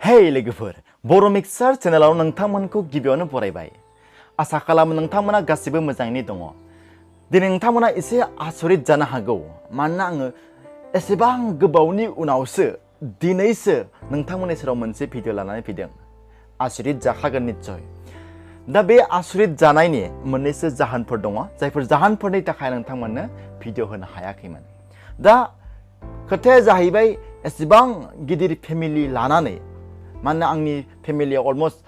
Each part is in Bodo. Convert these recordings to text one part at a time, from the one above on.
Hey लोगोफोर बर' मिक्सार चेनेलाव नोंथांमोनखौ गिबियावनो बरायबाय आसा खालामो नोंथांमोना गासिबो मोजाङैनो दङ दिनै नोंथांमोना एसे आसरित जानो हागौ मानोना आङो एसेबां गोबावनि उनावसो दिनैसो नोंथांमोननि सेराव मोनसे भिडिअ लानानै फैदों आसरित जाखागोन निश्चय दा बे आसरित जानायनि मोननैसो जाहोनफोर दङ जायफोर जाहोनफोरनि थाखाय नोंथांमोननो भिडिअ होनो हायाखैमोन दा खोथाया जाहैबाय एसेबां गिदिर फेमिलि लानानै मानोना आंनि फेमिलियाव अलमस्ट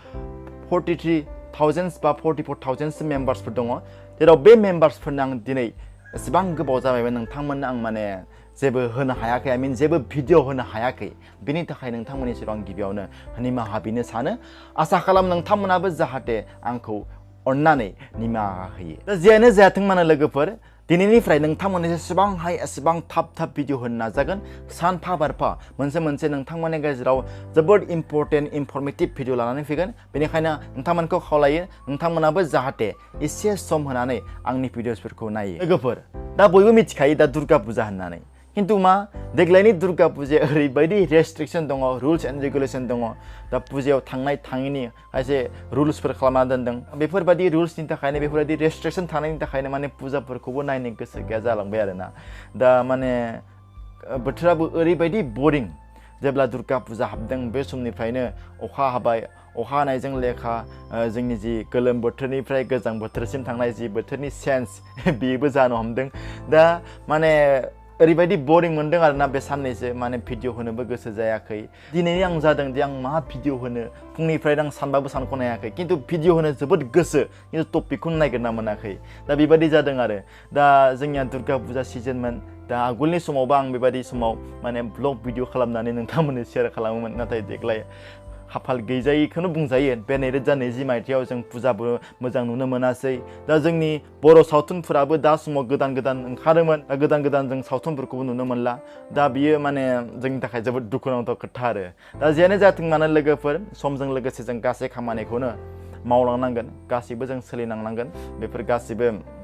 43,000 बा 44,000 मेम्बार्सफोर दङ जेराव बे मेम्बार्सफोरनो आं दिनै एसेबां गोबाव जाबायमोन नोंथांमोननो आं माने जेबो होनो हायाखै जेबो भिडिअ होनो हायाखै बेनि थाखाय नोंथांमोननि सेराव आं गिबियावनो निमाहा बिनो सानो आसा खालाम नोंथांमोनाबो जाहाथे आंखौ अननानै निमाहा होयो दा जियानो जायाथों मानो लोगोफोर दिनैनिफ्राय नोंथांमोननो जेसेबां हायो एसेबां थाब भिडिअ होनो नाजागोन सानफा बारफा मोनसे नोंथांमोननि गेजेराव जोबोद इम्परटेन्ट इनफरमेटिभ भिडिअ लानानै फैगोन बेनिखायनो नोंथांमोनखौ खावलायो नोंथांमोनाबो जाहाथे एसे सम होनानै आंनि भिडिअसफोरखौ नायो लोगोफोर दा बयबो मिथिखायो दा दुर्गा फुजा होननानै किन्तु मा देग्लायनि दुर्गा फुजाया ओरैबायदि रेस्ट्रिक्शन दङ रुल्स एन्ड रेगुलेशन दङ दा फुजायाव थांनाय थाङैनि खायसे रुल्सफोर खालामना दोनदों बेफोरबायदि रुल्सनि थाखायनो बेफोरबायदि रेस्ट्रिक्शन थानायनि थाखायनो माने फुजाफोरखौबो नायनो गोसो गैया जालांबाय आरोना दा माने बोथोराबो ओरैबायदि बरिं जेब्ला दुर्गा फुजा हाबदों बे समनिफ्रायनो अखा हाबाय अखा हानायजों लेखा जोंनि जि गोलोम बोथोरनिफ्राय गोजां बोथोरसिम थांनाय जि बोथोरनि सेन्स बेबो जानो हमदों दा माने ओरैबायदि बोरिं मोनदों आरोना बे साननैसो माने भिडिअ होनोबो गोसो जायाखै दिनै आं जादों दि आं मा भिडिअ होनो फुंनिफ्राय आं सानबाबो सानख'नो हायाखै किन्तु भिडिअ होनो जोबोद गोसो किन्तु टपिकखौनो नागिरना मोनाखै दा बेबायदि जादों आरो दा जोंनिया दुर्गा फुजा सिजनमोन दा आगोलनि समावबा आं बेबायदि समाव माने ब्लग भिडिअ खालामनानै नोंथांमोननो शेयार खालामोमोन नाथाय देग्लाय खाफाल गैजायैखौनो बुंजायो बे 2020 मायथाइयाव जों फुजाबो मोजां नुनो मोनासै दा जोंनि बर' सावथुनफोराबो दा समाव गोदान ओंखारोमोन दा गोदान जों सावथुनफोरखौबो नुनो मोनला दा बियो माने जोंनि थाखाय जोबोद दुखुनांथाव खोथा आरो दा जियानो जाथों मानो लोगोफोर समजों लोगोसे जों गासै खामानिखौनो मावलांनांगोन गासिबो जों सोलिलांनांगोन बेफोर गासिबो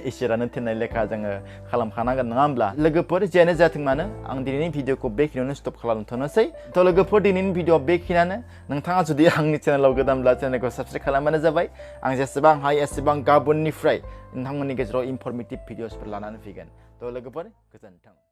इसोरानो थिननाय लेखा जोङो खालामखानांगोन नङा होमब्ला लोगोफोर जियानो जाथों मानो आं दिनैनि भिडिअखौ बेखिनियावनो स्टप खालामथ'नोसै थ' लोगोफोर दिनैनि भिडिअ बेखिनियानो नोंथाङा जुदि आंनि चेनेलाव गोदानब्ला चेनेलखौ साबस्क्राइब खालामबानो जाबाय आं जेसेबां हायो एसेबां गाबोननिफ्राय नोंथांमोननि गेजेराव इनफरमेटिभ भिडिअसफोर लानानै फैगोन थ' लोगोफोर गोजोन्थों